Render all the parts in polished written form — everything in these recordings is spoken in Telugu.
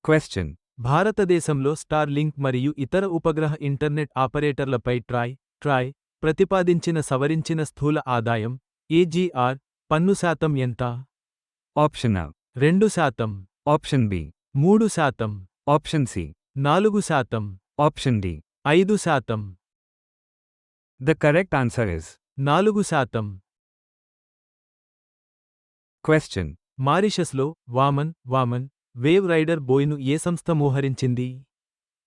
Question. భారతదేశంలో స్టార్లింక్ మరియు ఇతర ఉపగ్రహ ఇంటర్నెట్ ఆపరేటర్లపై ట్రాయ్ ప్రతిపాదించిన సవరించిన స్థూల ఆదాయం ఏజీఆర్ పన్ను శాతం ఎంత? Option A. 2%, Option B. 3%, Option C. 4%, Option D. 5%. The correct answer is 4%. question. మారిషస్లో వామన్ వేవ్ రైడర్ బోయ్ను ఏ సంస్థ మోహరించింది?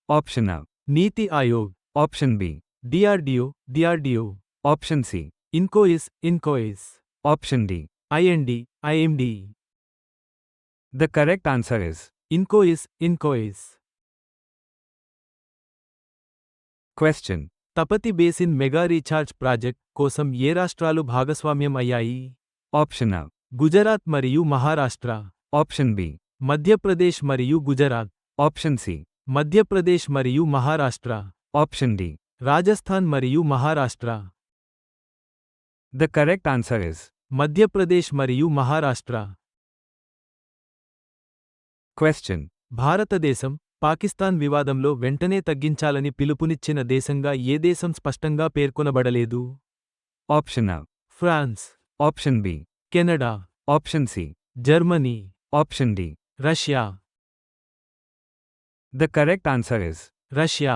Option A. NITI Aayog, Option B. DRDO, Option C. INCOIS, Option D. IMD. The correct answer is INCOIS. question. Tapti basin mega recharge project కోసం ఏ రాష్ట్రాలు భాగస్వామ్యం అయ్యాయి? Option A. గుజరాత్ మరియు మహారాష్ట్ర. Option B. మధ్యప్రదేశ్ మరియు గుజరాత్. Option C. మధ్యప్రదేశ్ మరియు మహారాష్ట్ర. Option D. రాజస్థాన్ మరియు Maharashtra. The correct answer is Madhya Pradesh మరియు మహారాష్ట్ర. question. భారతదేశం, పాకిస్తాన్ వివాదంలో వెంటనే తగ్గించాలని పిలుపునిచ్చిన దేశంగా ఏ దేశం స్పష్టంగా పేర్కొనబడలేదు? Option A. France, Option B. Canada, Option C. Germany, Option D. Russia. The correct answer is Russia.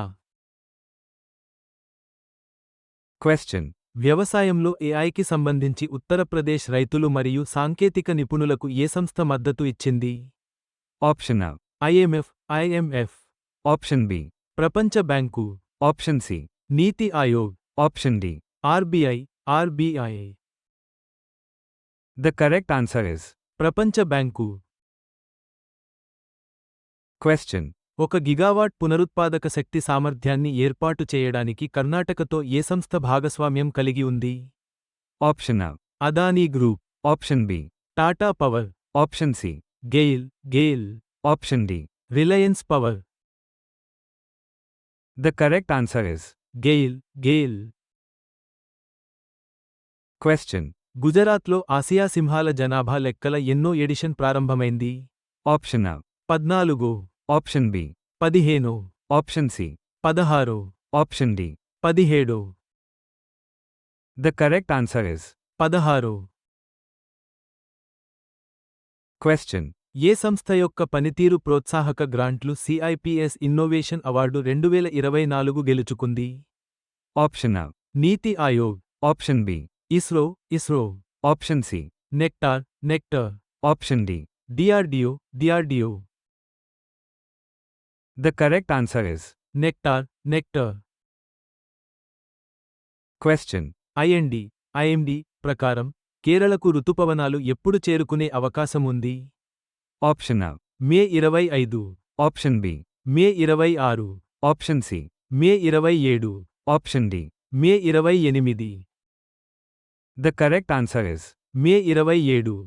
question. వ్యవసాయంలో ఏఐకి సంబంధించి ఉత్తరప్రదేశ్ రైతులు మరియు సాంకేతిక నిపుణులకు ఏ సంస్థ మద్దతు ఇచ్చింది? Option A. IMF, Option B. ప్రపంచ bank, Option C. NITI Aayog, Option D. RBI. The correct answer is ప్రపంచ బ్యాంకు. question. 1 గిగావాట్ పునరుత్పాదక శక్తి సామర్థ్యాన్ని ఏర్పాటు చేయడానికి కర్ణాటకతో ఏ సంస్థ భాగస్వామ్యం కలిగి ఉంది? Option A. Adani group, Option B. Tata power, Option C. GAIL, Option D. Reliance power. The correct answer is GAIL. question. గుజరాత్లో ఆసియా సింహాల జనాభా లెక్కల ఎన్నో ఎడిషన్ ప్రారంభమైంది? Option A. 14, Option B. 15, Option C. 16, Option D. 17. The correct answer is 16. question. ఏ సంస్థ యొక్క పనితీరు ప్రోత్సాహక గ్రాంట్లు సిఐపిఎస్ ఇన్నోవేషన్ అవార్డు 2024 గెలుచుకుంది? Option A. NITI Aayog, Option B. ISRO, Option C. Nectar, Option D. DRDO. The correct answer is nectar. question. IMD ప్రకారం కేరళకు రుతుపవనాలు ఎప్పుడు చేరుకునే అవకాశం ఉంది? Option A. May 25, Option B. May 26, Option C. May 27, Option D. May 28. The correct answer is May 27.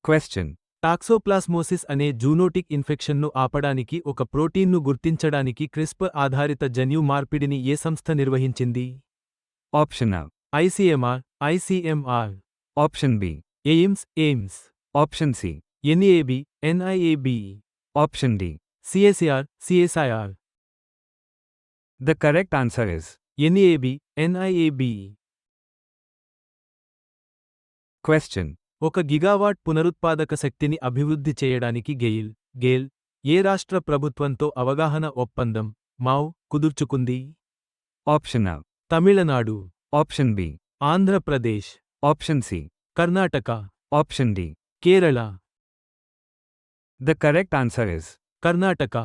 question. Toxoplasmosis అనే జూనోటిక్ ఇన్ఫెక్షన్ను ఆపడానికి ఒక ప్రోటీన్ను గుర్తించడానికి క్రిస్పర్ ఆధారిత జన్యు మార్పిడిని ఏ సంస్థ నిర్వహించింది? Option A. ICMR, Option B. AIIMS, Option C. NIAB, Option D. CSIR. The correct answer is NIAB. question. 1 gigawatt పునరుత్పాదక శక్తిని అభివృద్ధి చేయడానికి గెయిల్ ఏ రాష్ట్ర ప్రభుత్వంతో అవగాహన ఒప్పందం కుదుర్చుకుంది? Option A. Tamil Nadu, Option B. Andhra Pradesh, Option C. Karnataka, Option D. Kerala. The correct answer is Karnataka.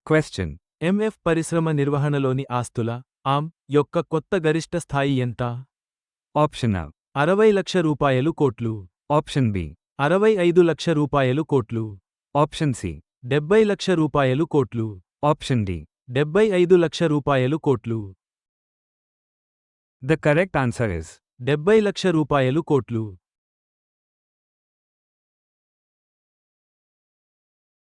question. MF పరిశ్రమ నిర్వహణలోని ఆస్తుల యొక్క కొత్త గరిష్ట స్థాయి ఎంత? Option A. 60 లక్ష రూపాయలు కోట్లు. Option B. 65 లక్ష రూపాయలు కోట్లు. Option C. 70 లక్ష రూపాయలు కోట్లు. Option D. 75 లక్ష రూపాయలు కోట్లు. The correct answer is 70 లక్ష రూపాయలు కోట్లు.